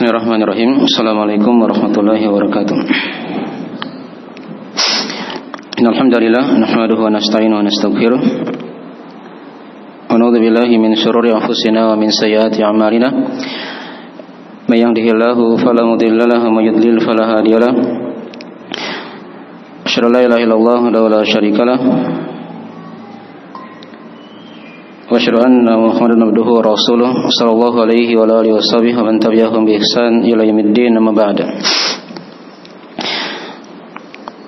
Bismillahirrahmanirrahim. Assalamualaikum warahmatullahi wabarakatuh. Innal hamdalillah nahmaduhu wa nasta'inuhu wa nastaghfiruh. Wa na'udzu billahi min shururi anfusina wa min sayyiati a'malina. May yahdihillahu fala mudilla lahu wa may yudlil fala hadiya lahu. Asyhadu an la ilaha illallah wa la syarika lahu. Wa asyhadu anna Muhammadan abduhu wa rasuluh sallallahu alaihi wa alihi washabihi wa man tabi'ahum bi ihsan ila yaumiddin amma ba'd.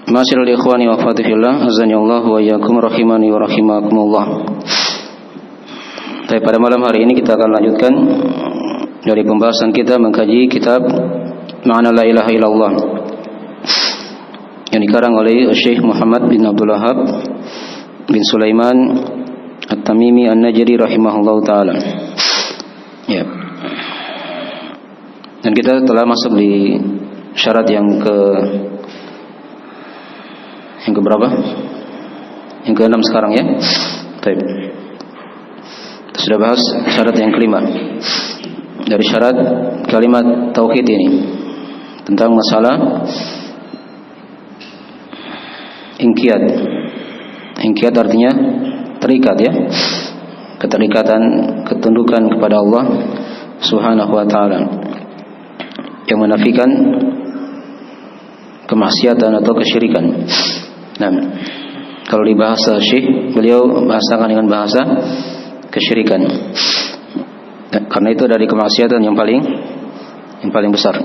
Ma'asyiral ikhwani wa akhwati fillah, azani Allah wa iyyakum rahimani wa rahimakumullah. Baik, pada malam hari ini kita akan lanjutkan dari pembahasan kita mengkaji kitab Ma'na la ilaha illallah yang dikarang oleh Syekh Muhammad bin Abdul Wahhab bin Sulaiman At-Tamimi An-Najri rahimahullahu taala. Ya. Dan kita telah masuk di syarat yang ke berapa? Yang ke-6 sekarang ya. Baik. Kita sudah bahas syarat yang kelima dari syarat kalimat tauhid ini, tentang masalah inqiyad. Inqiyad artinya terikat ya, keterikatan, ketundukan kepada Allah Subhanahu wa taala, yang menafikan kemaksiatan atau kesyirikan. Nah, kalau di bahasa Syekh, beliau bahasakan dengan bahasa kesyirikan, karena itu dari kemaksiatan yang paling besar.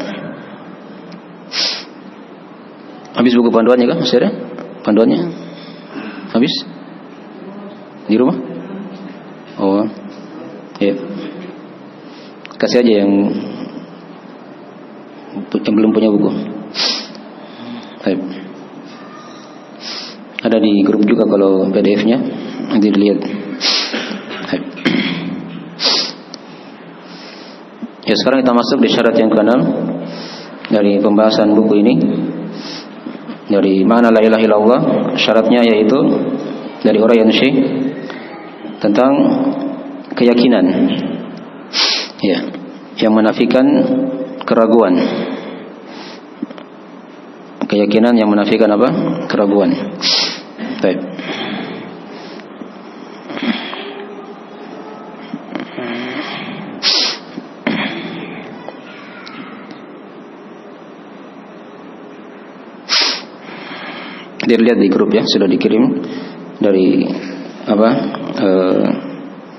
Habis buku panduannya kan? Masih ada panduannya? Habis? Di rumah? Oh, ya. Kasih aja yang belum punya buku. Baik. Ada di grup juga kalau PDF-nya, nanti dilihat. Baik. Ya, sekarang kita masuk di syarat yang ke-6 dari pembahasan buku ini, dari Ma'na la ilaha illallah. Syaratnya yaitu dari uraian Syekh tentang keyakinan ya, yang menafikan keraguan. Keyakinan yang menafikan apa? Keraguan. Baik. Dilihat di grup ya, sudah dikirim dari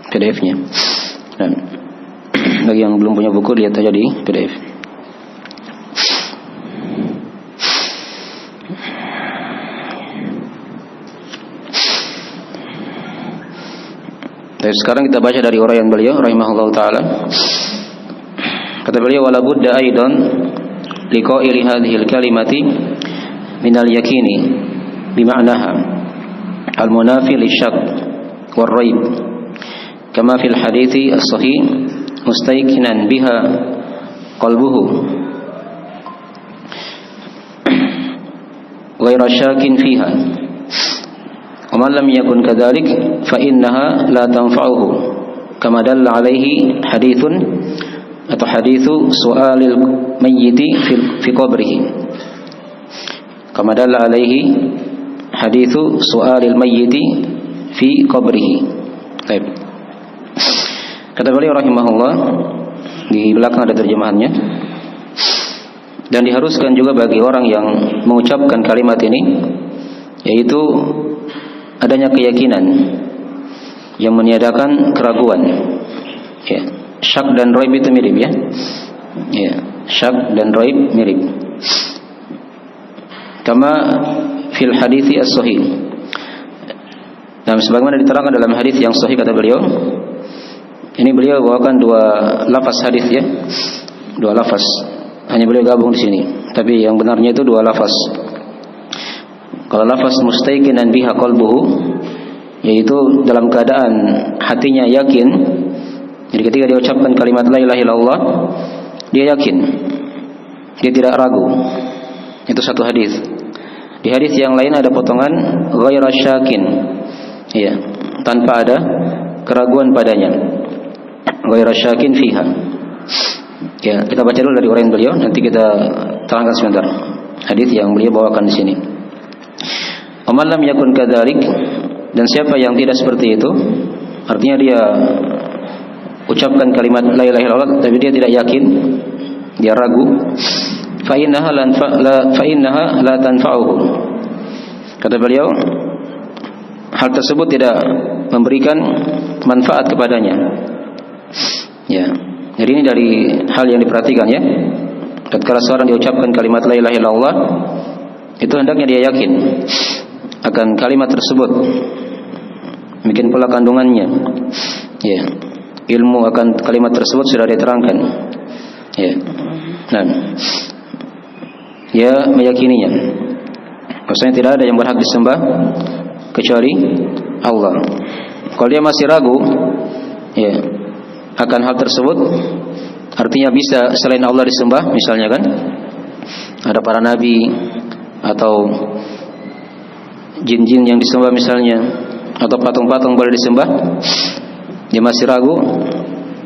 PDF-nya. Dan bagi yang belum punya buku, lihat aja di PDF. Dan sekarang kita baca dari uraian beliau rahimahullahu taala. Kata beliau, wala budda aidan liqa'ili hadhil kalimati minal yakini bima'naha al-munafi lisyak wal-raib kama fil hadithi as-sahih mustayqinan biha qalbuhu ghayra syakin fiha wa man lam yakun kadhalik fa innaha la tanfa'uhu kama dalla alaihi hadithun atau hadithu su'alil mayyiti fi qabrihi kama dalla alaihi hadithu su'alil mayyiti fi qabrihi. Baik. Kata beliau rahimahullah, di belakang ada terjemahannya. Dan diharuskan juga bagi orang yang mengucapkan kalimat ini, yaitu adanya keyakinan yang meniadakan keraguan. Ya. Syak dan raib itu mirip ya. Ya, syak dan raib mirip. Kama fil hadithi as-sahih. Dan sebagaimana diterangkan dalam hadis yang sahih, kata beliau, ini beliau bawakan dua lafaz hadis ya. Dua lafaz. Hanya beliau gabung di sini. Tapi yang benarnya itu dua lafaz. Kalau lafaz mustayqinan biha qalbuhu, yaitu dalam keadaan hatinya yakin. Jadi ketika dia ucapkan kalimat la ilaha illallah, dia yakin. Dia tidak ragu. Itu satu hadis. Di hadis yang lain ada potongan ghaira syakin, ya, tanpa ada keraguan padanya. Ghaira syakin fiha. Ya, kita baca dulu dari uraian beliau, nanti kita terangkan sebentar hadis yang beliau bawakan di sini. Wa lam yakun kadzalik, dan siapa yang tidak seperti itu, artinya dia ucapkan kalimat la ilaha illallah tapi dia tidak yakin, dia ragu, fa innaha la tanfa'uhu. Kata beliau, hal tersebut tidak memberikan manfaat kepadanya. Ya. Jadi ini dari hal yang diperhatikan ya. Tatkala seorang diucapkan kalimat la ilaha illallah, itu hendaknya dia yakin akan kalimat tersebut. Demikian pula kandungannya. Ya. Ilmu akan kalimat tersebut sudah diterangkan. Ya. Nah, dia meyakininya. Maksudnya tidak ada yang berhak disembah kecuali Allah. Kalau dia masih ragu, ya, akan hal tersebut, artinya bisa selain Allah disembah, misalnya kan, ada para nabi atau jin-jin yang disembah misalnya, atau patung-patung boleh disembah, dia masih ragu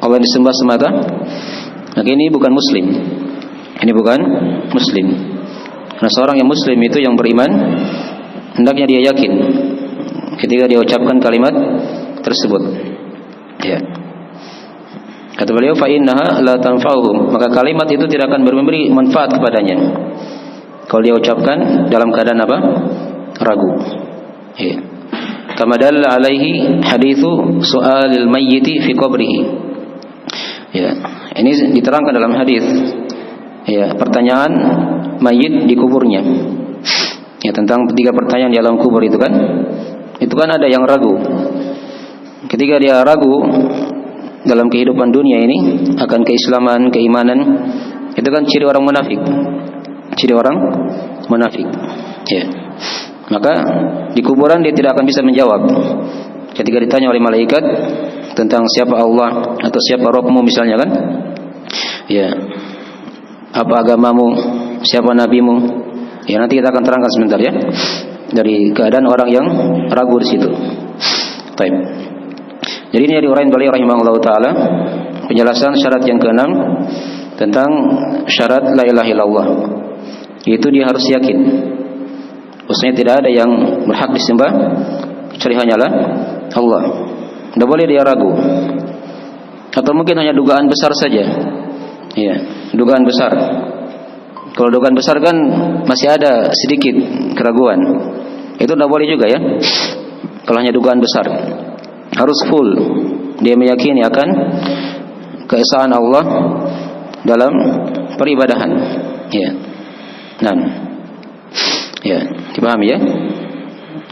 Allah disembah semata, maka ini bukan muslim. Ini bukan muslim. Karena seorang yang muslim itu yang beriman, hendaknya dia yakin ketika dia ucapkan kalimat tersebut. Ya. Kata beliau, fa innaha la tanfa'uhum, maka kalimat itu tidak akan memberi manfaat kepadanya kalau dia ucapkan dalam keadaan apa? Ragu. Ya. Kama dalla alaihi haditsu su'alil mayyiti fi qabrihi. Ya, ini diterangkan dalam hadis. Ya, pertanyaan mayit di kuburnya. Ya, tentang 3 pertanyaan di alam kubur itu kan. Itu kan ada yang ragu. Ketika dia ragu dalam kehidupan dunia ini akan keislaman, keimanan, itu kan ciri orang munafik. Ciri orang munafik. Ya. Maka di kuburan dia tidak akan bisa menjawab. Ketika ditanya oleh malaikat tentang siapa Allah atau siapa Rabbmu misalnya kan. Ya. Apa agamamu? Siapa nabimu? Ya, nanti kita akan terangkan sebentar ya. Dari keadaan orang yang ragu di situ. Baik. Jadi ini diuraikan beliau rahimahullah taala penjelasan syarat yang ke-6 tentang syarat la ilaha illallah. Yaitu dia harus yakin. Maksudnya tidak ada yang berhak disembah kecuali hanyalah Allah. Tidak boleh dia ragu. Atau mungkin hanya dugaan besar saja. Ya, dugaan besar. Kalau dugaan besar kan masih ada sedikit keraguan. Itu tidak boleh juga ya. Kalau hanya dugaan besar, harus full dia meyakini akan keesaan Allah dalam peribadahan. Ya. Nah, ya, dipahami ya?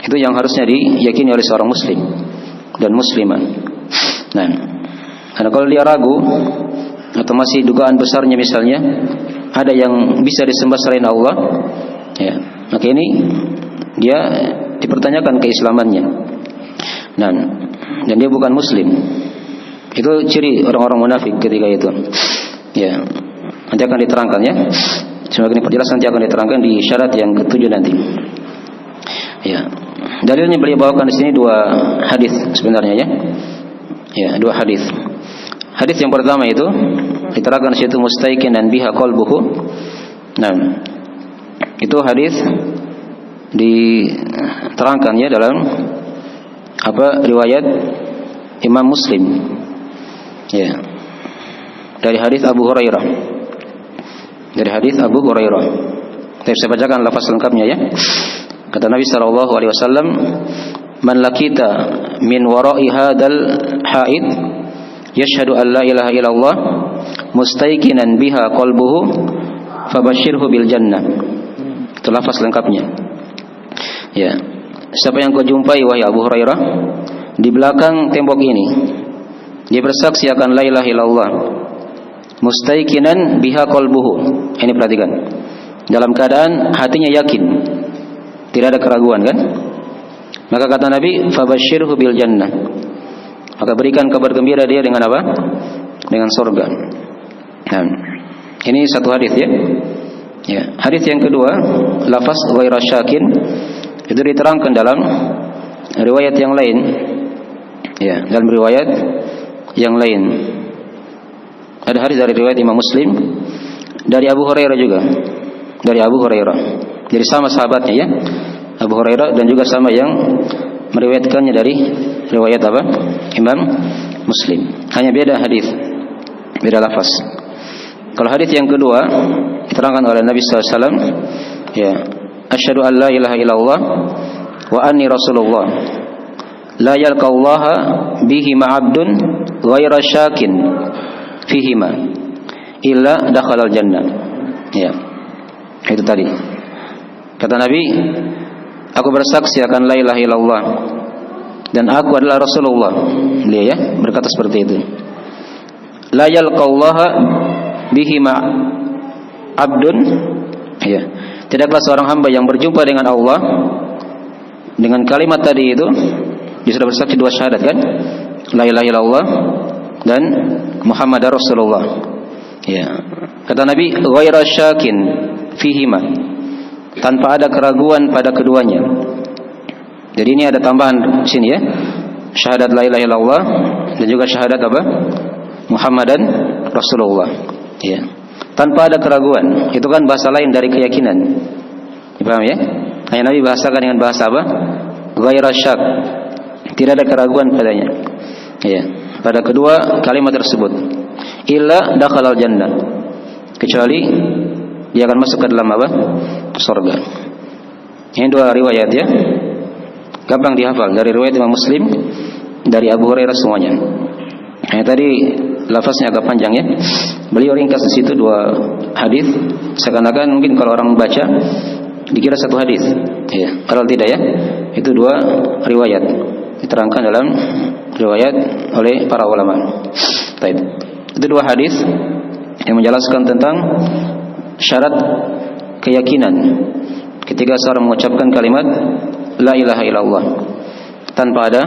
Itu yang harusnya diyakini oleh seorang muslim dan muslimah. Nah, karena kalau dia ragu atau masih dugaan besarnya misalnya ada yang bisa disembah selain Allah, ya, maka ini dia dipertanyakan keislamannya. Nah, dan dia bukan muslim. Itu ciri orang-orang munafik ketika itu. Ya, nanti akan diterangkan ya. Semoga ini penjelasan nanti akan diterangkan di syarat yang ke-7 nanti. Ya. Dalilnya beliau bawakan di sini 2 hadis sebenarnya ya. Ya, 2 hadis. Hadis yang pertama itu diterangkan di situ mustaiqinan biha qalbuhu. Nah, itu hadis diterangkan ya dalam riwayat Imam Muslim. Ya. Dari hadis Abu Hurairah. Dari hadis Abu Hurairah. Saya bacakan lafaz lengkapnya ya. Kata Nabi sallallahu alaihi wasallam, "Man lakita min wara'i hadzal haid yashhadu an la ilaha illallah mustaiqinan biha qalbuhu fabashshirhu bil jannah." Itu lafaz lengkapnya. Ya. Siapa yang kau jumpai wahai Abu Hurairah di belakang tembok ini, dia bersaksi akan la ilaha illallah mustaiqinan biha qalbuhu. Ini perhatikan. Dalam keadaan hatinya yakin, tidak ada keraguan kan? Maka kata Nabi, fabashshirhu bil jannah. Maka berikan kabar gembira dia dengan apa? Dengan surga. Nah, ini satu hadis ya. Ya, hadis yang kedua, lafaz ghaira syakin, itu diterangkan dalam riwayat yang lain. Ya, dalam riwayat yang lain. Ada hadis dari riwayat Imam Muslim dari Abu Hurairah juga. Dari Abu Hurairah. Jadi sama sahabatnya ya. Abu Hurairah dan juga sama yang meriwayatkannya dari riwayat apa? Imam Muslim. Hanya beda hadis, beda lafaz. Kalau hadis yang kedua diterangkan oleh Nabi SAW, ya, asyhadu an la ilaha illallah wa anni rasulullah. La yalqallaha bihi ma'abdun ghaira syakin fihima illa dakhalal jannah. Ya. Itu tadi. Kata Nabi, aku bersaksi akan la ilaha illallah dan aku adalah Rasulullah. Dia ya berkata seperti itu. La yalqallaha bihi ma'abdun, ya. Tidaklah seorang hamba yang berjumpa dengan Allah dengan kalimat tadi itu. Dia sudah bersaksi dua syahadat kan? La ilaha illallah dan Muhammadar Rasulullah. Ya. Kata Nabi, ghaira syakin fihima, tanpa ada keraguan pada keduanya. Jadi ini ada tambahan sini ya. Syahadat la ilaha illallah dan juga syahadat apa? Muhammadan Rasulullah. Ya. Tanpa ada keraguan. Itu kan bahasa lain dari keyakinan. Dipaham ya? Hanya Nabi bahasakan dengan bahasa apa? Ghaira syak. Tidak ada keraguan padanya. Ya. Pada kedua kalimat tersebut. Illa dakhalal jannah. Kecuali dia akan masuk ke dalam apa? Surga. Ini dua riwayat ya. Gampang dihafal dari riwayat Imam Muslim, dari Abu Hurairah semuanya. Tadi lafaznya agak panjang ya. Beliau ringkas di situ dua hadis. Seakan-akan mungkin kalau orang membaca dikira satu hadis. Ya, padahal tidak ya. Itu dua riwayat. Diterangkan dalam riwayat oleh para ulama. Baik. Itu dua hadis yang menjelaskan tentang syarat keyakinan ketika seorang mengucapkan kalimat la ilaha illallah tanpa ada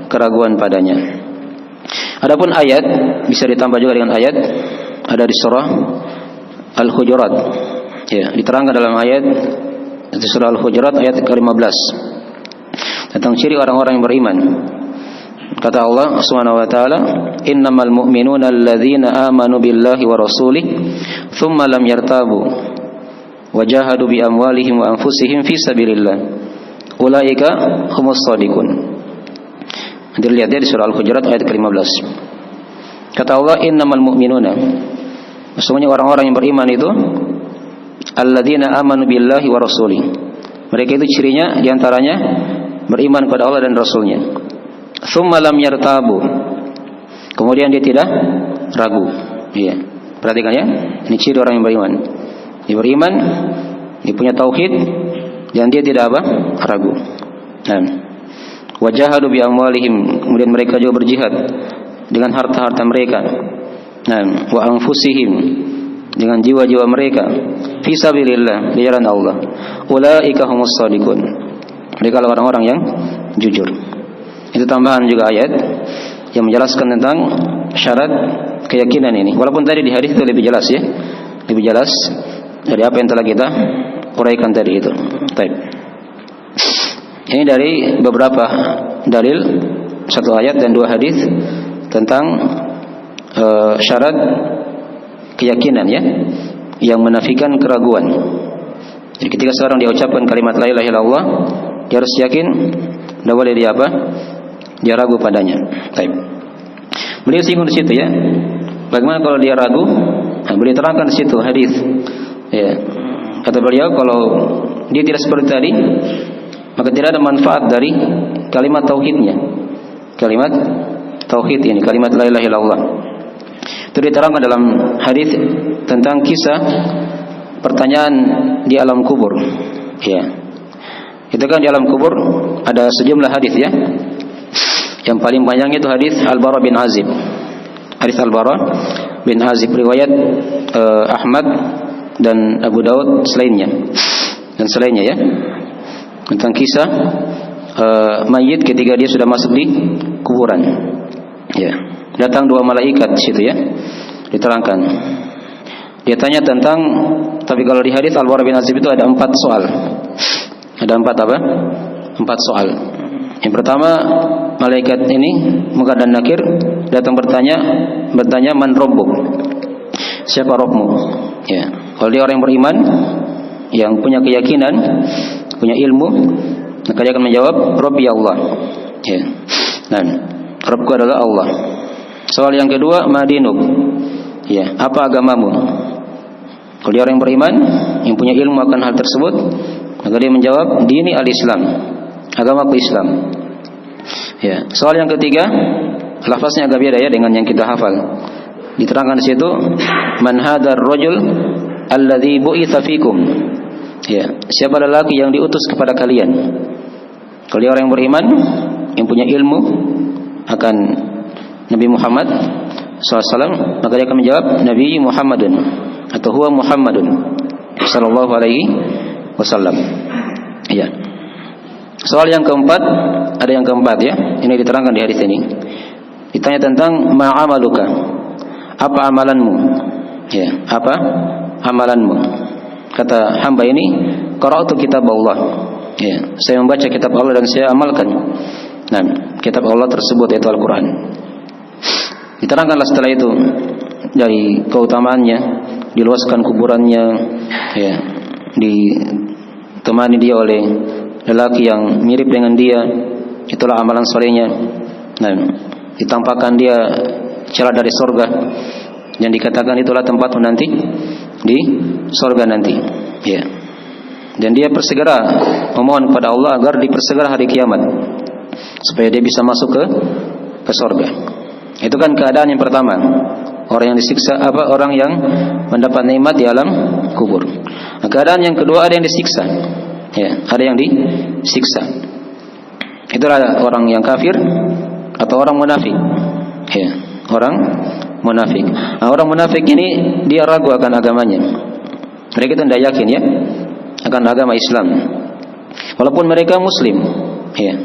keraguan padanya. Adapun ayat bisa ditambah juga dengan ayat ada di surah Al-Hujurat. Ya, diterangkan dalam ayat di surah Al-Hujurat ayat ke-15 tentang ciri orang-orang yang beriman. Kata Allah Subhanahu wa taala, "Innamal mu'minuna alladzina amanu billahi wa rasulih, tsumma lam yartabu, wa jahadu bi amwalihim wa anfusihim fi sabilillah. Ulaika humus shadiqun." Dilihat ya di surah Al-Hujurat ayat ke-15. Kata Allah, "Innamal mu'minuna." Sesungguhnya orang-orang yang beriman itu alladzina amanu billahi wa rasulih. Mereka itu cirinya diantaranya beriman kepada Allah dan Rasulnya. Tsumma lam yartabu. Kemudian dia tidak ragu. Iya. Perhatikan ya. Ini ciri orang yang beriman. Dia beriman, dia punya tauhid dan dia tidak apa? Ragu. Nah. Wajahadu bi amwalihim. Kemudian mereka juga berjihad dengan harta-harta mereka. Nah, wa anfusihim, dengan jiwa-jiwa mereka fi sabilillah, di jalan Allah. Ulaika humus shadiqun. Mereka adalah orang-orang yang jujur. Itu tambahan juga ayat yang menjelaskan tentang syarat keyakinan ini. Walaupun tadi di hadis itu lebih jelas ya, lebih jelas dari apa yang telah kita uraikan tadi itu. Baik. Ini dari beberapa dalil, satu ayat dan dua hadis tentang syarat keyakinan ya, yang menafikan keraguan. Jadi ketika seorang dia ucapkan kalimat la ilaha illallah, dia harus yakin, tidak boleh dia apa? Dia ragu padanya. Baik. Beliau singgung di situ ya. Bagaimana kalau dia ragu? Nah, beliau terangkan di situ hadis. Ya. Kata beliau kalau dia tidak seperti tadi, maka tidak ada manfaat dari kalimat tauhidnya. Kalimat tauhid ini, kalimat la ilaha illallah. Itu diterangkan dalam hadis tentang kisah pertanyaan di alam kubur. Ya. Itu kan di alam kubur ada sejumlah hadis ya. Yang paling panjang itu hadis Al-Bara bin Azib. Hadis Al-Bara bin Azib riwayat Ahmad dan Abu Daud selainnya ya. Tentang kisah mayit ketika dia sudah masuk di kuburan. Ya. Datang dua malaikat di situ ya. Diterangkan. Dia tanya tentang, tapi kalau di hadis Al-Bara bin Azib itu ada 4 soal. Ada 4 apa? 4 soal. Yang pertama, malaikat ini Munkar dan Nakir datang bertanya man rabbuk. siapa Rabbmu? Ya. Kalau dia orang yang beriman, yang punya keyakinan, punya ilmu, maka dia akan menjawab Rabbi Allah. Ya. Dan Rabbku adalah Allah. Soal yang kedua, madinuk. Ya, apa agamamu? Kalau dia orang yang beriman, yang punya ilmu akan hal tersebut, maka dia menjawab dini al-Islam, agamaku Islam. Ya, soal yang ketiga, lafaznya agak beda ya dengan yang kita hafal. Diterangkan di situ, man hadzal rajul alladzi bu'itsa fikum. Ya, siapa lelaki yang diutus kepada kalian? Kalau dia orang yang beriman, yang punya ilmu akan Nabi Muhammad SAW, maka dia akan menjawab Nabi Muhammadun atau huwa Muhammadun sallallahu alaihi wasallam. Ya. Soal yang keempat, ada yang keempat ya. Ini diterangkan di hadis ini. Ditanya tentang ma'amaluka. Apa amalanmu? Ya, apa amalanmu? Kata hamba ini, qara'tu kitab Allah. Ya, saya membaca kitab Allah dan saya amalkan. Nah, kitab Allah tersebut yaitu Al-Qur'an. Diterangkanlah setelah itu dari keutamaannya, diluaskan kuburannya, ya, ditemani dia oleh lelaki yang mirip dengan dia, itulah amalan solehnya. Nah, ditampakkan dia celah dari sorga dan dikatakan itulah tempatmu nanti di sorga nanti. Ya. Dan dia bersegera memohon kepada Allah agar dipersegera hari kiamat supaya dia bisa masuk ke sorga. Itu kan keadaan yang pertama. Orang yang disiksa, orang yang mendapat nikmat di alam kubur. Nah, keadaan yang kedua ada yang disiksa. Ya, ada yang disiksa. Itulah orang yang kafir atau orang munafik. Ya, orang munafik. Nah, orang munafik ini dia ragu akan agamanya. Mereka tidak yakin ya akan agama Islam. Walaupun mereka muslim, ya.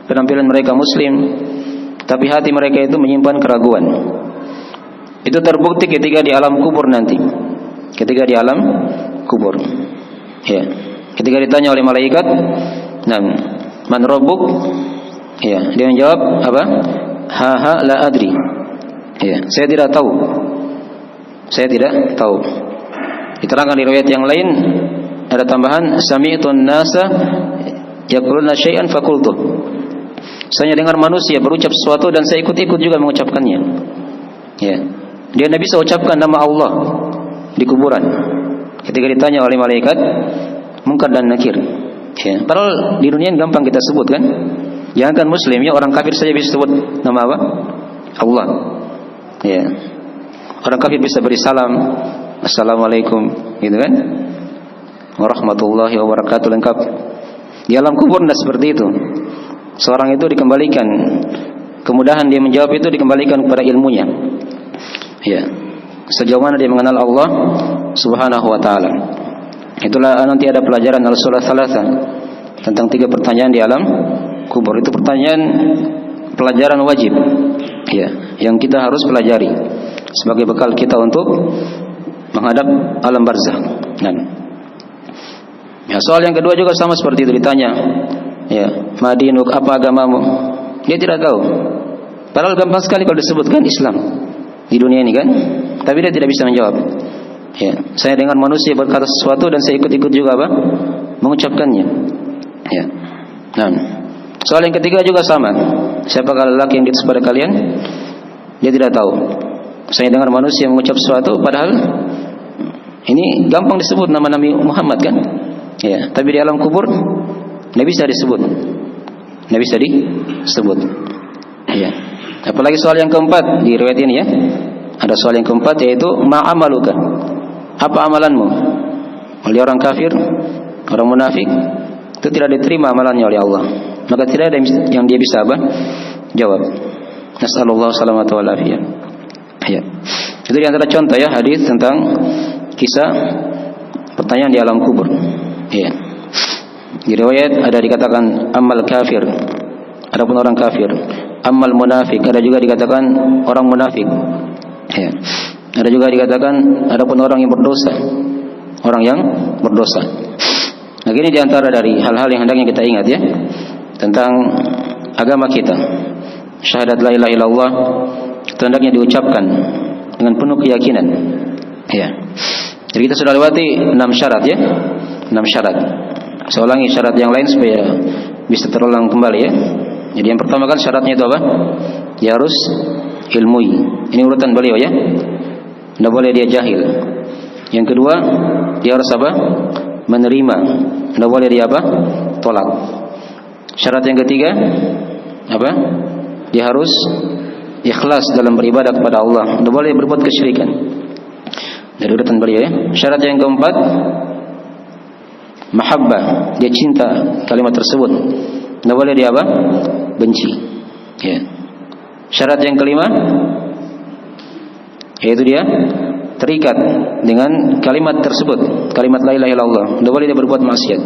Penampilan mereka muslim, tapi hati mereka itu menyimpan keraguan. Itu terbukti ketika di alam kubur nanti. Ketika di alam kubur. Ya. Ketika ditanya oleh malaikat, "Nah, man rabbuk?" Ya, dia menjawab apa? Ha la adri. Ya, saya tidak tahu. Saya tidak tahu. Diterangkan di riwayat yang lain ada tambahan sami'tun nasa yaquluna syai'an faqultu. Saya dengar manusia berucap sesuatu dan saya ikut-ikut juga mengucapkannya. Ya. Dia tidak bisa ucapkan nama Allah di kuburan. Ketika ditanya oleh malaikat Munkar dan Nakir. Ya. Padahal di dunia gampang kita sebut kan. Jangan muslim ya, orang kafir saja bisa sebut nama apa? Allah. Ya. Orang kafir bisa beri salam, assalamualaikum, gitu kan? Warahmatullahi wabarakatuh, lengkap. Di alam kubur tidak seperti itu. Seorang itu dikembalikan, kemudahan dia menjawab itu dikembalikan kepada ilmunya. Ya. Sejauh mana dia mengenal Allah Subhanahu wa taala. Itulah nanti ada pelajaran al-sulah thalatha tentang 3 pertanyaan di alam kubur. Itu pelajaran wajib. Ya, yang kita harus pelajari sebagai bekal kita untuk menghadap alam barzakh. Ya, soal yang kedua juga sama seperti itu, ditanya, ya, madinuk, apa agamamu? Dia tidak tahu. Padahal gampang sekali kalau disebutkan Islam di dunia ini kan, tapi dia tidak bisa menjawab. Ya, saya dengar manusia berkata sesuatu dan saya ikut-ikut juga apa? Mengucapkannya. Ya. Nah, soal yang ketiga juga sama. Siapakah lelaki yang diutus pada kalian? Dia tidak tahu. Saya dengar manusia mengucap sesuatu, padahal ini gampang disebut nama Nabi Muhammad kan? Ya, tapi di alam kubur tidak bisa disebut. Tidak bisa disebut. Ya. Apalagi soal yang keempat di riwayat ini ya. Ada soal yang keempat yaitu ma'amaluka. Apa amalanmu? Oleh orang kafir, orang munafik, itu tidak diterima amalannya oleh Allah. Maka tidak ada yang dia bisa apa? Jawab. Nasallallahu salamata wal afiyah. Ya. Itu di antara contoh ya hadis tentang kisah pertanyaan di alam kubur. Ya. Di riwayat ada dikatakan amal kafir. Adapun orang kafir, amal munafik, ada juga dikatakan orang munafik. Ya. Ada juga dikatakan adapun orang yang berdosa. Orang yang berdosa. Nah, ini di antara dari hal-hal yang hendaknya kita ingat ya tentang agama kita. Syahadat la ilaha illallah itu hendaknya diucapkan dengan penuh keyakinan. Ya. Jadi kita sudah lewati 6 syarat ya. 6 syarat. Saya ulangi syarat yang lain supaya bisa terulang kembali ya. Jadi yang pertama kan syaratnya itu apa? Dia harus ilmui. Ini urutan beliau ya. Tidak boleh dia jahil. Yang kedua, dia harus apa? Menerima. Tidak boleh dia apa? Tolak. Syarat yang ketiga apa? Dia harus ikhlas dalam beribadah kepada Allah. Tidak boleh berbuat kesyirikan. Dari urutan beliau ya. Syarat yang keempat, mahabbah. Dia cinta kalimat tersebut. Tidak boleh dia apa? Benci. Ya. Syarat yang kelima, yaitu dia terikat dengan kalimat tersebut, kalimat la ilaha illallah. Tidak boleh dia berbuat maksiat.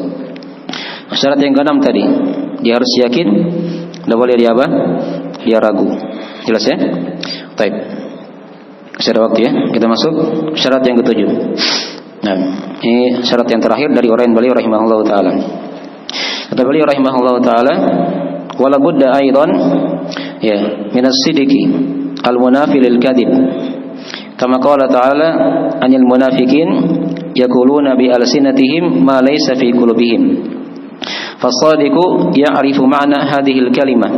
Syarat yang keenam tadi, dia harus yakin. Tidak boleh dia apa? Dia ragu. Jelas ya? Baik. Masih ada waktu ya. Kita masuk syarat yang ketujuh. Nah, ini syarat yang terakhir dari orang beliau rahimahullah taala. Kata beliau rahimahullah taala, wala budda aidan ya min as-sidqi al-munafi lil kadhib. Kama qala ta'ala anil munafiqin yaquluna bi alsinatihim ma laysa fi qulubihim. Fasadiqu ya'rifu ma'na hadhihi al-kalimah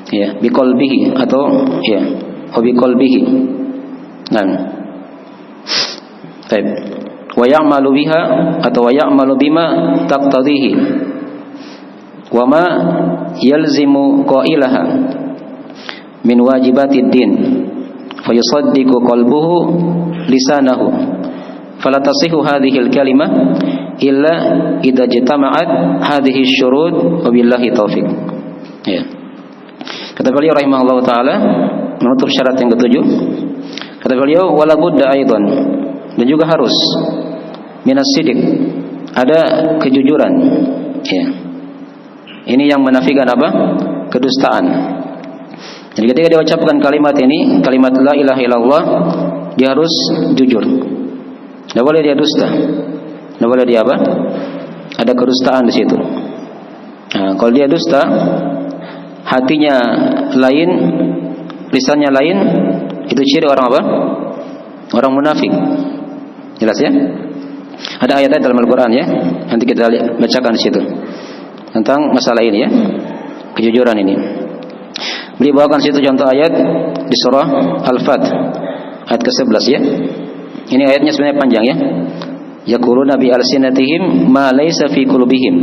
ya biqalbihi atau ya biqalbihi. Nah. Baik. Wa ya'malu biha atau wa ya'malu bima taqtadihi. Wa ma yalzimu qailaha min wajibatid din. Fayusaddiqu qalbuhu lisanahu. Fala tasihu hadhihi al-kalimah illa idza jatama'at hadhihi asy-syurut wa billahi taufiq. Ya. Kata beliau rahimahullah taala menutup syarat yang ketujuh. Kata beliau wala budda aidan, dan juga harus minas sidiq, ada kejujuran. Ya. Ini yang menafikan apa? Kedustaan. Jadi ketika dia ucapkan kalimat ini, kalimat la ilaha illallah, dia harus jujur. Tidak boleh dia dusta. Tidak boleh dia apa? Ada kedustaan di situ. Nah, kalau dia dusta, hatinya lain, lisannya lain, itu ciri orang apa? Orang munafik. Jelas ya? Ada ayat-ayat dalam Al-Quran ya. Nanti kita bacakan di situ tentang masalah ini ya, kejujuran ini. Beliau bawakan situ contoh ayat di surah Al-Fat ayat ke-11 ya. Ini ayatnya sebenarnya panjang ya. Yaquluna bi alsinatihim ma laysa fi qulubihim.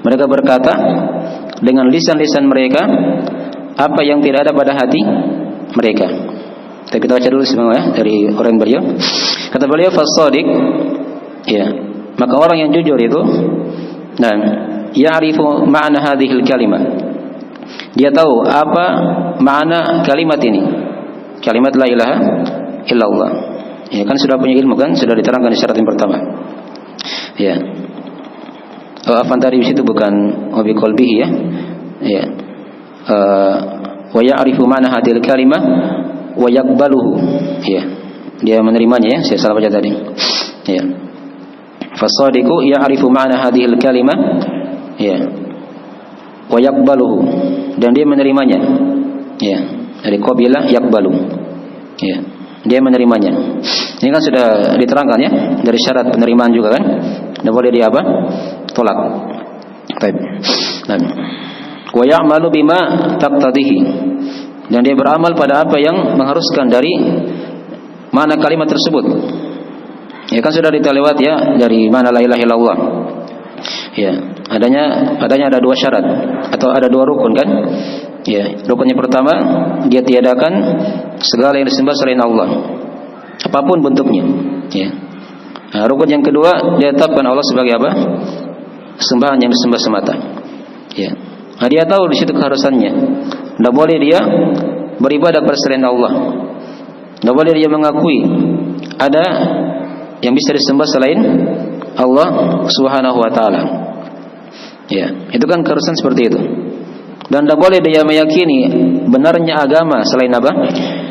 Mereka berkata dengan lisan-lisan mereka apa yang tidak ada pada hati mereka. Kita baca dulu semua ya dari orang beliau. Kata beliau fasadiq ya, maka orang yang jujur itu dan ya'rifu ma'na hadhil kalimah. Dia tahu apa makna kalimat ini. Kalimat la ilaha illallah. Ya kan sudah punya ilmu kan, sudah diterangkan di syarat yang pertama. Ya. Afan tadi di situ bukan wabi qalbihi ya. Ya. Wa ya'rifu ma'na hadhil kalimah wa yaqbaluhu. Ya. Dia menerimanya ya, saya salah baca tadi. Ya. Fasadiqu ya'rifu ma'na hadhil kalimah ya. Wa yaqbaluhu, dan dia menerimanya. Ya. Dari qabila yaqbalu. Ya. Dia menerimanya. Ini kan sudah diterangkan ya dari syarat penerimaan juga kan. Tidak boleh dia apa? Tolak. Baik. Nah. Wa ya'malu bima taqtadihi, dan dia beramal pada apa yang mengharuskan dari mana kalimat tersebut. Ya kan sudah dilewat ya dari mana la ilaha illallah. Ya, adanya ada dua syarat atau ada dua rukun kan? Ya, rukun yang pertama dia tiadakan segala yang disembah selain Allah, apapun bentuknya. Ya. Nah, rukun yang kedua dia tetapkan Allah sebagai apa? Sembahan yang disembah semata. Ya. Nah, dia tahu di situ keharusannya. Tidak boleh dia beribadah kepada selain Allah. Tidak boleh dia mengakui ada yang bisa disembah selain Allah Subhanahu wa taala. Ya, itu kan keharusan seperti itu. Dan tidak boleh dia meyakini benarnya agama selain apa?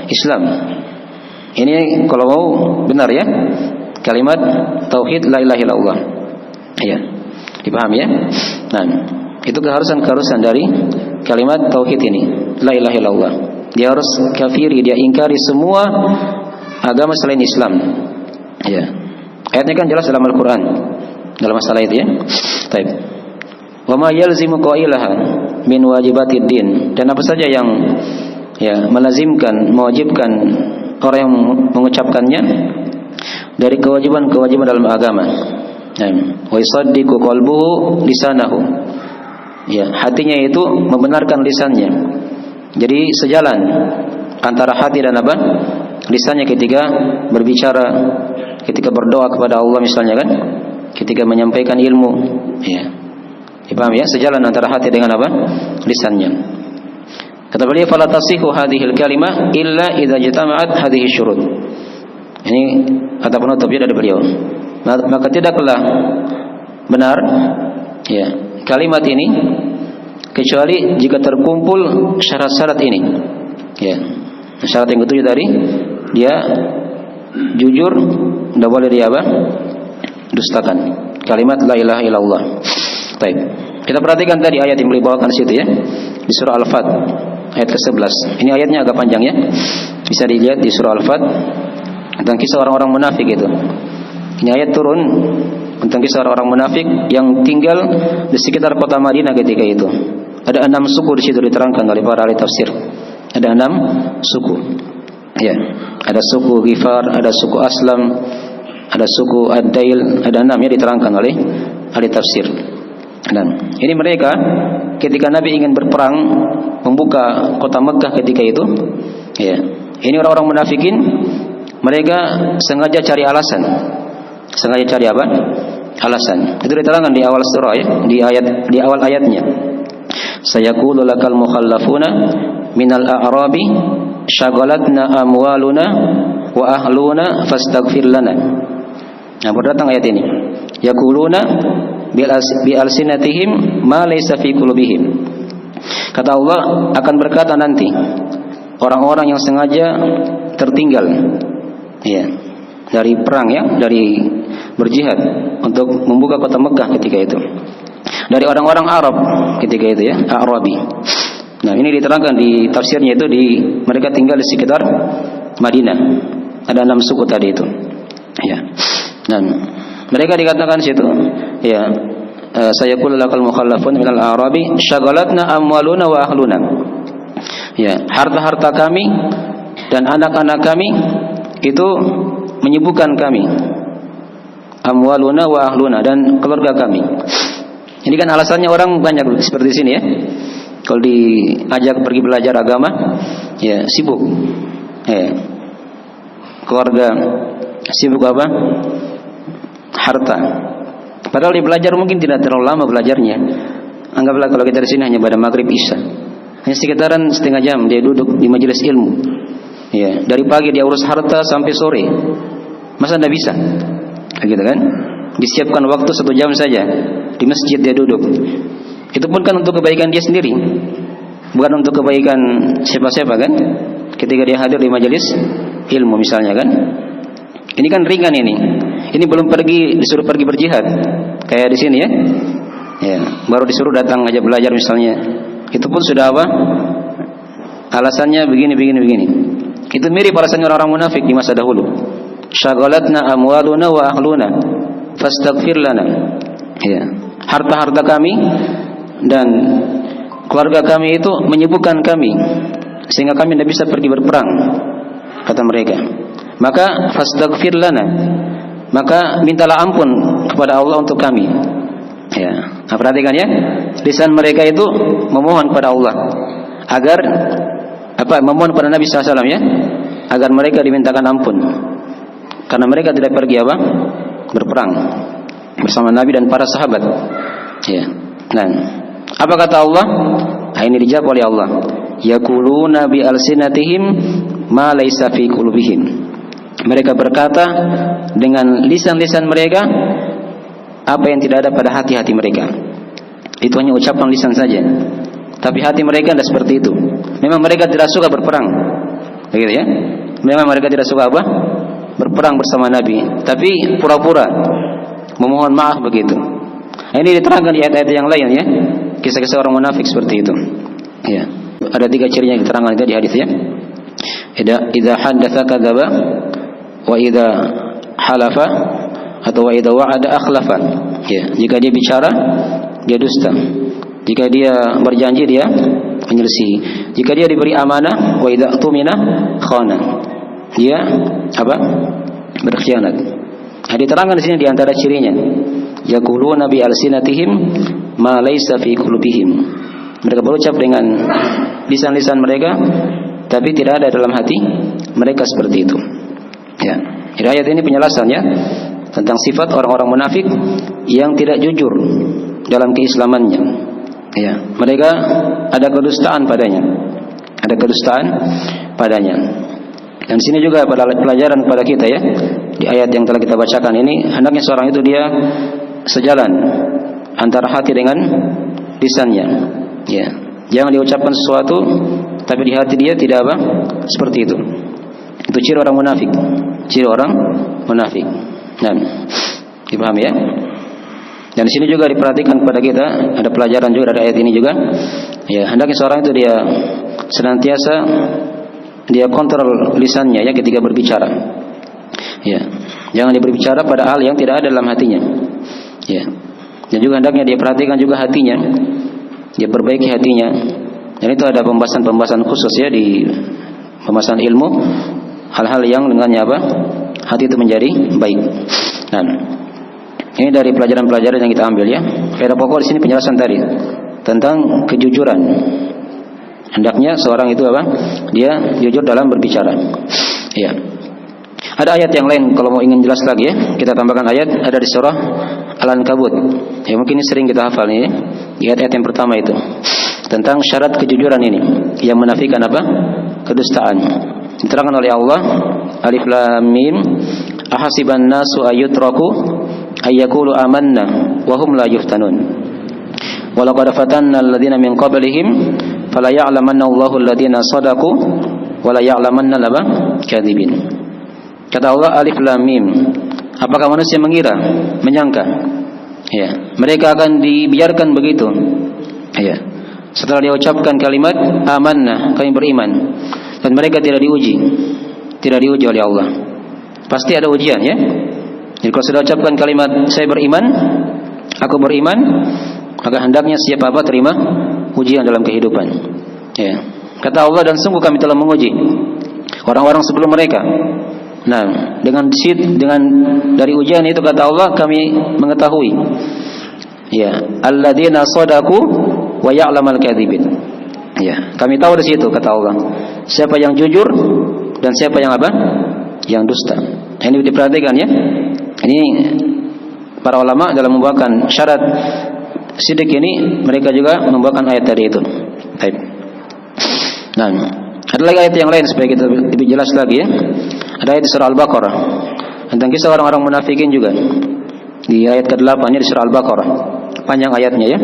Islam. Ini kalau mau benar ya. Kalimat tauhid la ilaha illallah. Ya. Dipahami ya? Nah, itu keharusan dari kalimat tauhid ini, la ilaha illallah. Dia harus kafiri, dia ingkari semua agama selain Islam. Ya. Ayatnya kan jelas dalam Al-Qur'an dalam masalah itu ya. Baik. Wa ma yalzimu qailaha min wajibatid din, dan apa saja yang ya melazimkan, mewajibkan orang yang mengucapkannya dari kewajiban-kewajiban dalam agama. Wa yusaddiqu qalbuhu lisanahu. Ya, hatinya itu membenarkan lisannya. Jadi sejalan antara hati dan apa? Lisannya ketika berbicara, ketika berdoa kepada Allah misalnya kan, ketika menyampaikan ilmu, ya. Dipaham ya? Sejalan antara hati dengan apa? Lisannya. Kata beliau, fala tasihu hadhil kalimah illa idza jatama'at hadhihi syurut. Ini kata penutupnya dari beliau. Maka tidaklah benar ya kalimat ini kecuali jika terkumpul syarat-syarat ini. Ya. Syarat yang ketujuh tadi, dia jujur, tidak boleh dia apa? Dustakan. Kalimat la ilaha illallah. Baik. Kita perhatikan tadi ayat yang beliau bawakan situ ya. Di surah Al-Fat ayat ke-11. Ini ayatnya agak panjang ya. Bisa dilihat di surah Al-Fat tentang kisah orang-orang munafik itu. Ini ayat turun tentang kisah orang munafik yang tinggal di sekitar kota Madinah ketika itu. Ada 6 suku di situ diterangkan oleh para ahli tafsir. Ada 6 suku. Ya, ada suku Ghifar, ada suku Aslam, ada suku Ad-Dail, ada 6 ya diterangkan oleh ahli tafsir. Dan ini mereka ketika Nabi ingin berperang membuka kota Mekah ketika itu, ya. Ini orang-orang munafikin, mereka sengaja cari alasan. Sengaja cari apa? Alasan. Itu diterangkan di awal surah ya, di awal ayatnya. Sayaqulu lakal mukhallafuna minal a'rabi syaghalatna amwaluna wa ahluna fastaghfir lana. Nah, berdatang ayat ini. Yaquluna bi alsinatihim ma laysa fi qulubihim. Kata Allah akan berkata nanti orang-orang yang sengaja tertinggal ya dari perang ya, dari berjihad untuk membuka kota Mekah ketika itu. Dari orang-orang Arab ketika itu ya, Arabi. Nah, ini diterangkan di tafsirnya itu mereka tinggal di sekitar Madinah. Ada 6 suku tadi itu. Ya. Dan mereka dikatakan situ ya, sayaqulu lakal mukhallafun minal a'rabi syaghalatna amwaluna wa ahluna. Ya, harta-harta kami dan anak-anak kami itu menyibukkan kami. Amwaluna wa ahluna, dan keluarga kami. Ini kan alasannya orang banyak seperti sini ya. Kalau diajak pergi belajar agama, ya sibuk. Ya. Keluarga sibuk apa? Harta. Padahal dia belajar mungkin tidak terlalu lama belajarnya. Anggaplah kalau kita di sini hanya pada maghrib isya, hanya sekitaran setengah jam dia duduk di majelis ilmu. Ya, dari pagi dia urus harta sampai sore. Masa tidak bisa? Gitu kan? Disiapkan waktu 1 jam saja di masjid dia duduk. Itu pun kan untuk kebaikan dia sendiri, bukan untuk kebaikan siapa-siapa kan? Ketika dia hadir di majelis ilmu misalnya kan? Ini kan ringan ini. Ini belum disuruh pergi berjihad kayak di sini ya. Ya, baru disuruh datang aja belajar misalnya. Itu pun sudah apa? Alasannya begini. Itu mirip alasannya orang munafik di masa dahulu. Syaghalatna amwaluna wa ahluna fastaghfir lana. Ya, harta-harta kami dan keluarga kami itu menyibukkan kami sehingga kami tidak bisa pergi berperang, kata mereka. Maka fastaghfir lana, maka mintalah ampun kepada Allah untuk kami. Ya, nah, perhatikan ya, lisan mereka itu memohon kepada Allah agar memohon kepada Nabi SAW ya, agar mereka dimintakan ampun karena mereka tidak pergi berperang bersama Nabi dan para sahabat. Ya. Nah, apa kata Allah? Nah, ini dijawab oleh Allah. Yaquluna bi alsinatihim ma laysa fi qulubihim. Mereka berkata dengan lisan-lisan mereka apa yang tidak ada pada hati-hati mereka. Itu hanya ucapan lisan saja. Tapi hati mereka tidak seperti itu. Memang mereka tidak suka berperang. Begitu ya? Memang mereka tidak suka berperang bersama Nabi, tapi pura-pura memohon maaf begitu. Nah, ini diterangkan di ayat-ayat yang lain ya. Kisah-kisah orang munafik seperti itu. Ya. Ada 3 cirinya yang diterangkan di hadis ya. Idza haddatsa kadzaba wa idza halafa atau wa idza wa'ada akhlafa. Ya, jika dia bicara dia dusta. Jika dia berjanji dia menyelisihi. Jika dia diberi amanah, wa idza tumina khana. Dia apa? Berkhianat. Nah, diterangkan di sini di antara cirinya. Yaquluna bi alsinatihim ma laysa fi qulubihim. Mereka berucap dengan lisan-lisan mereka, tapi tidak ada dalam hati mereka seperti itu. Ya. Jadi ayat ini penjelasannya tentang sifat orang-orang munafik yang tidak jujur dalam keislamannya. Ya, mereka ada kedustaan padanya. Ada kedustaan padanya. Dan sini juga pada pelajaran kepada kita ya. Di ayat yang telah kita bacakan ini, hendaknya seorang itu dia sejalan antara hati dengan lisannya. Ya, jangan diucapkan sesuatu tapi di hati dia tidak apa? Seperti itu. Itu ciri orang munafik. Ciri orang munafik. Nah, dipahami ya? Dan di sini juga diperhatikan kepada kita, ada pelajaran juga dari ayat ini juga. Ya, hendaknya seorang itu dia senantiasa dia kontrol lisannya ya ketika berbicara. Ya, jangan dia berbicara pada hal yang tidak ada dalam hatinya. Ya. Dan juga hendaknya dia perhatikan juga hatinya. Dia perbaiki hatinya. Dan itu ada pembahasan-pembahasan khusus ya di pembahasan ilmu, hal-hal yang dengannya apa? Hati itu menjadi baik. Nah, ini dari pelajaran-pelajaran yang kita ambil ya. Faedah pokok di sini penjelasan tadi tentang kejujuran. Hendaknya seorang itu apa? Dia jujur dalam berbicara. Ya. Ada ayat yang lain kalau mau ingin jelas lagi ya, kita tambahkan ayat ada di surah Al-Ankabut. Ya mungkin ini sering kita hafal nih ya. Di ayat yang pertama itu tentang syarat kejujuran ini yang menafikan apa? Kedustaan. Diterangkan oleh Allah, Alif Lam Mim, ahasiban nasu ayyutraku ayyaqulu amanna wa hum la yuftanun. Wa laqad fatanna alladziina min qablihim fala ya'lamanna Allahu alladziina shadaqu wa la ya'lamanna al-kadzibin. Kata Allah, Alif Lam Mim. Apakah manusia mengira, menyangka ya, mereka akan dibiarkan begitu ya, setelah dia ucapkan kalimat amanna, kami beriman, dan mereka tidak diuji oleh Allah. Pasti ada ujian ya. Jadi kalau sudah ucapkan kalimat saya beriman, aku beriman, maka hendaknya siap apa terima ujian dalam kehidupan ya. Kata Allah, dan sungguh kami telah menguji orang-orang sebelum mereka. Nah, dengan dari ujian itu kata Allah kami mengetahui ya, alladzina shadaqu wa ya'lamal kadzibin. Ya, kami tahu di situ kata Allah siapa yang jujur dan siapa yang apa? Yang dusta. Ini diperhatikan ya. Ini para ulama dalam membawakan syarat sidik ini mereka juga membawakan ayat tadi itu. Baik. Nah, ada lagi ayat yang lain supaya kita lebih jelas lagi ya. Ada ayat di surah Al-Baqarah tentang kisah orang-orang munafikin juga. Di ayat ke-8 di surah Al-Baqarah. Panjang ayatnya ya.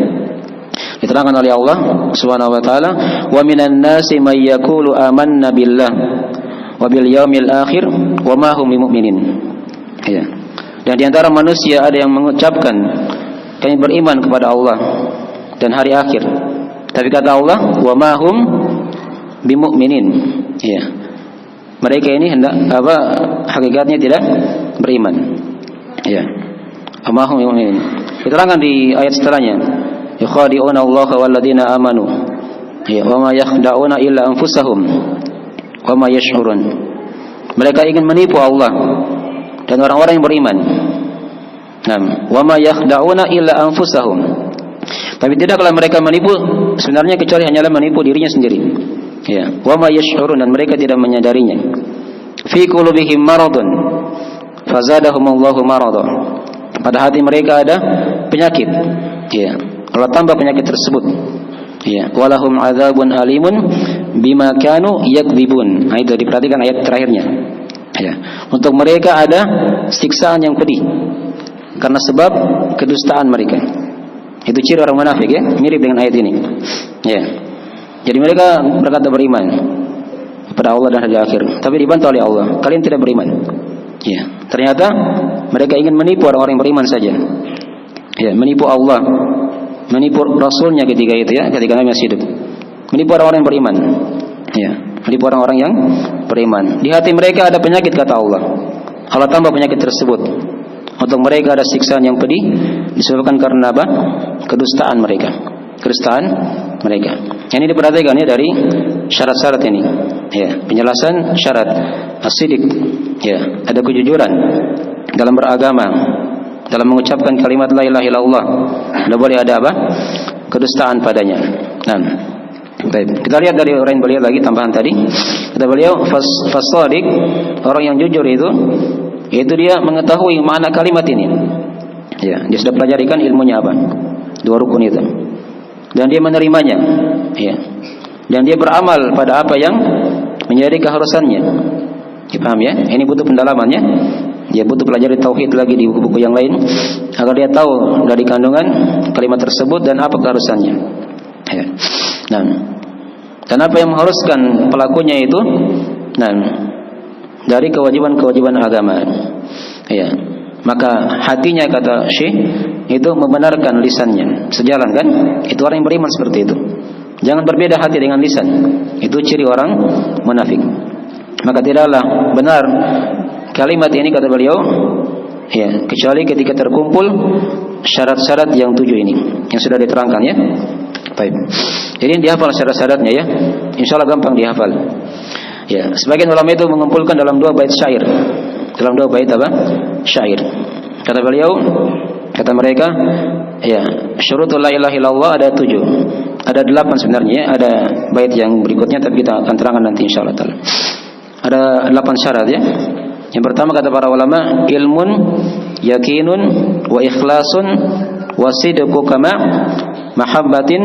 Diterangkan oleh Allah Subhanahu wa taala, "Wa minan nasi may yaqulu amanna billah wa bil yaumil akhir wa ma hum bimumin." Ya. Dan di antara manusia ada yang mengucapkan kami beriman kepada Allah dan hari akhir. Tapi kata Allah, "Wa ma hum bimumin." Ya. Mereka ini hakikatnya tidak beriman. Ya. Amahum yu'min. Diterangkan di ayat setelahnya, yukhadi'una Allah wal ladzina amanu. Ya, wa ma yakhda'una illa anfusahum wa ma yash'urun. Mereka ingin menipu Allah dan orang-orang yang beriman. Nah, wa ma yakhda'una illa anfusahum. Tapi tidaklah mereka menipu sebenarnya kecuali hanyalah menipu dirinya sendiri. Ya, wa ma yash'urun, dan mereka tidak menyadarinya. Fi qulubihim maradun fazadahumullahu marada. Pada hati mereka ada penyakit. Ya, Allah tambah penyakit tersebut. Ya, walahum adzabun alimun bima kanu yakdzibun. Nah, itu diperhatikan ayat terakhirnya. Ya, untuk mereka ada siksaan yang pedih karena sebab kedustaan mereka. Itu ciri orang munafik ya, mirip dengan ayat ini. Ya. Jadi mereka berkata beriman kepada Allah dan hari akhir, tapi dibantah oleh Allah, kalian tidak beriman. Ya, ternyata mereka ingin menipu orang-orang yang beriman saja. Ya, menipu Allah, menipu Rasulnya ketika itu ya, ketika Nabi masih hidup. Menipu orang-orang yang beriman. Ya, menipu orang-orang yang beriman. Di hati mereka ada penyakit kata Allah. Allah tambah penyakit tersebut. Untuk mereka ada siksaan yang pedih disebabkan karena apa? Kedustaan mereka. Kedustaan mereka. Ini diperhatikan ya dari syarat-syarat ini. Ya, penjelasan syarat as-sidiq. Ya, ada kejujuran dalam beragama, dalam mengucapkan kalimat la ilaha illallah. Tidak boleh ada apa? Kedustaan padanya. Nah, baik. Kita lihat dari orang yang beliau lagi tambahan tadi. Kata beliau fas-shadiq, orang yang jujur itu dia mengetahui makna kalimat ini. Ya, dia sudah pelajarikan ilmunya apa? Dua rukun itu. Dan dia menerimanya. Ya. Dan dia beramal pada apa yang menjadi keharusannya. Dipaham ya? Ini butuh pendalamannya. Dia butuh pelajari tauhid lagi di buku-buku yang lain agar dia tahu dari kandungan kalimat tersebut dan apa keharusannya. Ya. Nah, dan apa yang mengharuskan pelakunya itu? Nah, dari kewajiban-kewajiban agama. Ya. Maka hatinya kata Syekh itu membenarkan lisannya. Sejalan kan? Itu orang yang beriman seperti itu. Jangan berbeda hati dengan lisan. Itu ciri orang munafik. Maka tidaklah benar kalimat ini kata beliau, ya, kecuali ketika terkumpul syarat-syarat yang 7 ini yang sudah diterangkan ya. Baik. Jadi dihafal syarat-syaratnya ya. Insyaallah gampang dihafal. Ya, sebagian ulama itu mengumpulkan dalam 2 bait syair. Dalam 2 bait apa? Syair. Kata beliau, kata mereka, ya, syurutul la ilaha illallah ada 7. Ada 8 sebenarnya ya. Ada bait yang berikutnya tapi kita akan terangkan nanti insyaallah taala. Ada 8 syarat ya. Yang pertama kata para ulama, ilmun, yakinun, wa ikhlasun, wa sidqu kama mahabbatin,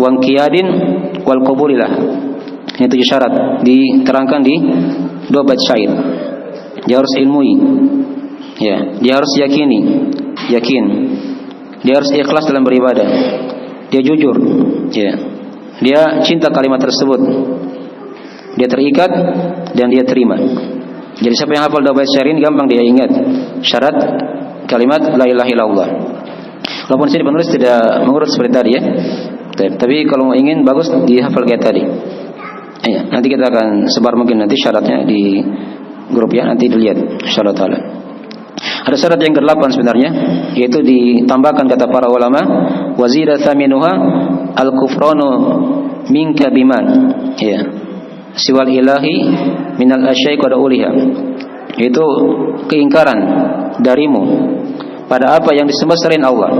wa inqiyadin, wal qabulilah. Ini 7 syarat diterangkan di 2 bait syair. Dia harus ilmui. Ya, dia harus yakin. Dia harus ikhlas dalam beribadah. Dia jujur, ya. Dia cinta kalimat tersebut. Dia terikat dan dia terima. Jadi siapa yang hafal 2 bait syair ini gampang dia ingat syarat kalimat la ilaha illallah. Walaupun sini penulis tidak mengurut seperti tadi ya. Tapi kalau mau ingin bagus dihafal kayak tadi. Ya, nanti kita akan sebar mungkin nanti syaratnya di grup ya, nanti dilihat insyaallah taala. Ada syarat yang ke-8 sebenarnya, yaitu ditambahkan kata para ulama, wazida thaminuha al-kufranu minka biman. Ya. Siwal ilahi minal asyai qad uliha. Itu keingkaran darimu pada apa yang disembah selain Allah.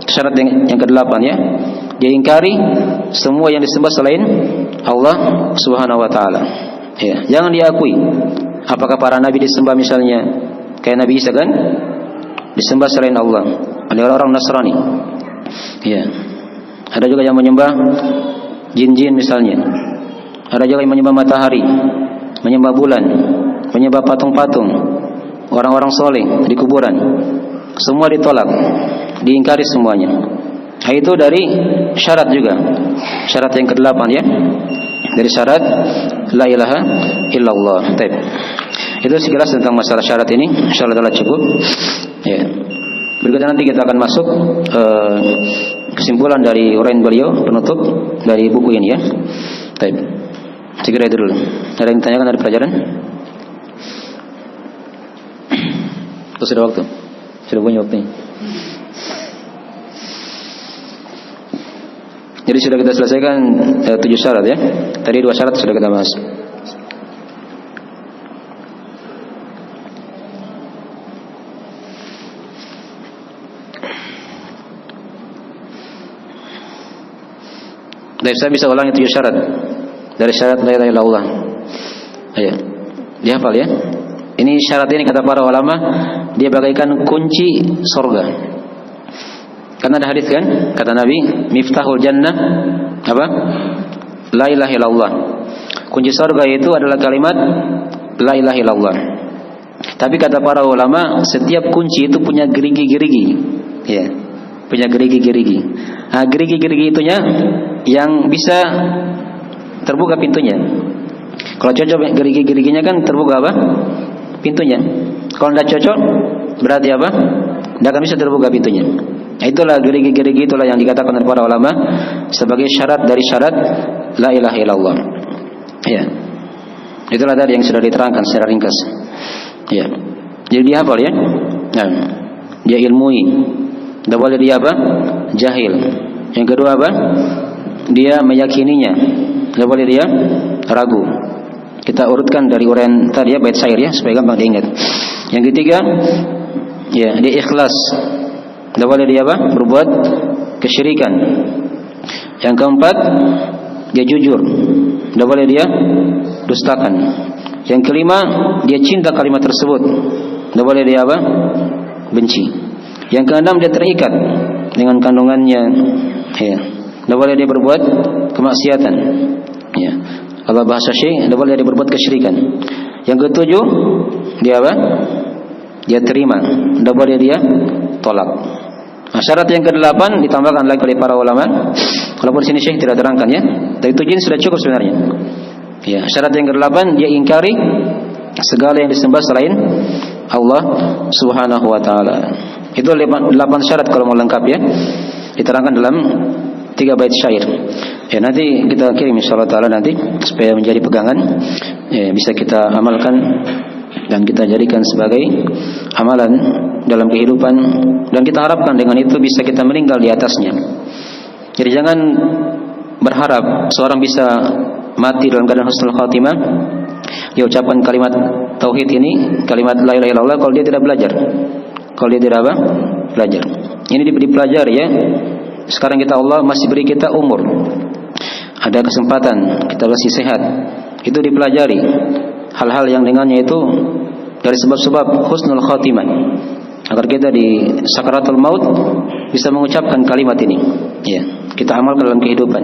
Syarat yang ke-8 ya. Dia ingkari semua yang disembah selain Allah Subhanahu wa taala. Ya, jangan diakui. Apakah para nabi disembah misalnya kayak Nabi Isa kan? Disembah selain Allah. Ada orang Nasrani. Ya. Ada juga yang menyembah jin-jin misalnya. Ada juga yang menyembah matahari, menyembah bulan, menyembah patung-patung, orang-orang soleh di kuburan. Semua ditolak, diingkari semuanya. Nah, itu dari syarat juga. Syarat yang ke-8 ya. Dari syarat la ilaha illallah. Baik. Itu sekilas tentang masalah syarat ini. Insyaallah telah cukup. Ya. Berikutnya nanti kita akan masuk kesimpulan dari uraian beliau penutup dari buku ini ya. Baik. Segera itu dulu. Ada yang ditanyakan dari pelajaran? Atau sudah waktu? Sudah punya waktunya. Jadi sudah kita selesaikan 7 syarat ya. Tadi 2 syarat sudah kita bahas. Dan saya bisa ulangi 7 syarat dari syarat la ilaha illallah. Ayo, dihafal ya. Ini syarat ini kata para ulama dia bagaikan kunci surga. Karena ada hadis kan, kata Nabi, miftahul jannah apa? La ilaha illallah. Kunci surga itu adalah kalimat la ilaha illallah. Tapi kata para ulama, setiap kunci itu punya gerigi-gerigi. Ya. Punya gerigi-gerigi. Nah, gerigi-gerigi itunya yang bisa terbuka pintunya. Kalau cocok gerigi-geriginya kan terbuka apa? Pintunya. Kalau tidak cocok berarti apa? Tidak akan bisa terbuka pintunya. Itulah gerigi-gerigi itulah yang dikatakan oleh para ulama sebagai syarat dari syarat la ilaha illallah. Ya. Itulah tadi yang sudah diterangkan secara ringkas. Ya. Jadi dia hafal ya. Nah, dia ilmui. Tidak boleh dia apa? Jahil. Yang kedua apa? Dia meyakininya. Tidak boleh dia ragu. Kita urutkan dari uraian tadi ya, bait syair ya, supaya gampang diingat. Yang ketiga, ya, dia ikhlas. Tidak boleh dia apa? Berbuat kesyirikan. Yang keempat, dia jujur. Tidak boleh dia dustakan. Yang kelima, dia cinta kalimat tersebut. Tidak boleh dia apa? Benci. Yang keenam, dia terikat dengan kandungannya. Ya. Tidak boleh dia berbuat kemaksiatan. Ya. Allah bahasa syekh, tidak boleh dia berbuat kesyirikan. Yang ketujuh, dia apa? Dia terima. Tidak boleh dia tolak. Nah, syarat yang ke-8 ditambahkan lagi oleh para ulama. Walaupun sini syekh tidak terangkan ya. Tapi 7 sudah cukup sebenarnya. Ya, syarat yang ke-8 dia ingkari segala yang disembah selain Allah Subhanahu wa taala. Itu 8 syarat kalau mau lengkap ya. Diterangkan dalam 3 bait syair. Ya, nanti kita kirim insyaallah taala nanti supaya menjadi pegangan. Ya, bisa kita amalkan dan kita jadikan sebagai amalan dalam kehidupan, dan kita harapkan dengan itu bisa kita meninggal di atasnya. Jadi jangan berharap seorang bisa mati dalam keadaan husnul khatimah. Dia ucapkan kalimat tauhid ini, kalimat la ilaha illallah, kalau dia tidak belajar. Kalau dia tidak apa? Belajar. Ini dipelajari ya. Sekarang kita Allah masih beri kita umur. Ada kesempatan, kita masih sehat. Itu dipelajari. Hal-hal yang dengannya itu dari sebab-sebab husnul khatimah, agar kita di sakaratul maut bisa mengucapkan kalimat ini. Ya, kita amalkan dalam kehidupan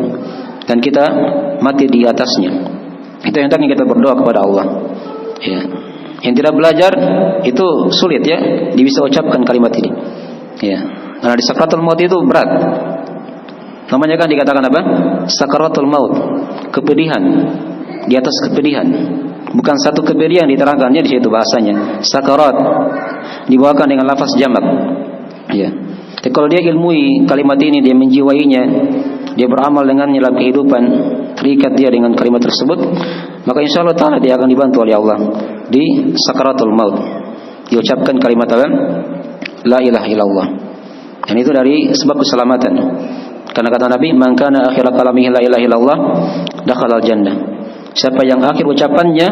dan kita mati di atasnya. Itu yang hendaknya kita berdoa kepada Allah. Ya. Yang tidak belajar itu sulit ya, dia bisa ucapkan kalimat ini. Ya. Karena di sakaratul maut itu berat. Namanya kan dikatakan apa? Sakaratul maut, kepedihan. Di atas kepedihan. Bukan satu kepedihan diterangkannya di situ bahasanya. Sakarat dibawakan dengan lafaz jamak. Ya. Jadi kalau dia ilmui kalimat ini, dia menjiwainya, dia beramal dengannya dalam kehidupan, terikat dia dengan kalimat tersebut, maka insyaallah taala dia akan dibantu oleh Allah di sakaratul maut. Diucapkan kalimat apa? La ilaha illallah. Dan itu dari sebab keselamatan. Karena kata Nabi, "Man kana akhir kalamihi la ilaha illallah, dakhala al-jannah." Siapa yang akhir ucapannya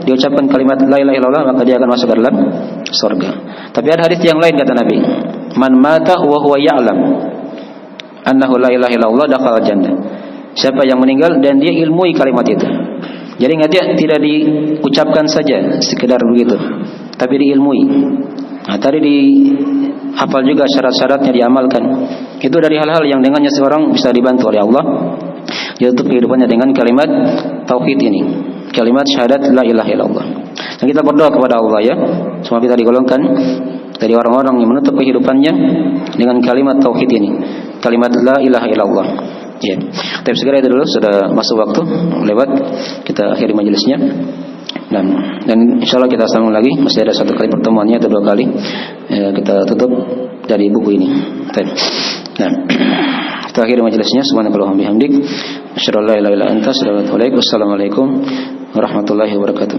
diucapkan kalimat la ilaha illallah, maka dia akan masuk ke dalam surga. Tapi ada hadis yang lain kata Nabi, "Man mata wa huwa ya'lam annahu la ilaha illallah, dakhala al-jannah." Siapa yang meninggal dan dia ilmui kalimat itu. Jadi dia tidak diucapkan saja sekedar begitu, tapi diilmui. Nah, tadi dihafal juga syarat-syaratnya, diamalkan. Itu dari hal-hal yang dengannya seorang bisa dibantu oleh Allah, yaitu kehidupannya dengan kalimat tauhid ini, kalimat syahadat la ilaha illallah. Dan kita berdoa kepada Allah ya, semoga kita digolongkan dari orang-orang yang menutup kehidupannya dengan kalimat tauhid ini, kalimat la ilaha illallah. Ya. Tapi segera itu dulu, sudah masuk waktu lewat, kita akhiri majelisnya. Dan insyaallah kita sambung lagi, masih ada 1 kali pertemuannya atau 2 kali. Ya, kita tutup dari buku ini. Nah, kita akhiri majelisnya. Subhanakallahumma bihamdik, asyhadu an la ilaha illa anta, astaghfiruka wa atubu ilaik. Wassalamualaikum warahmatullahi wabarakatuh.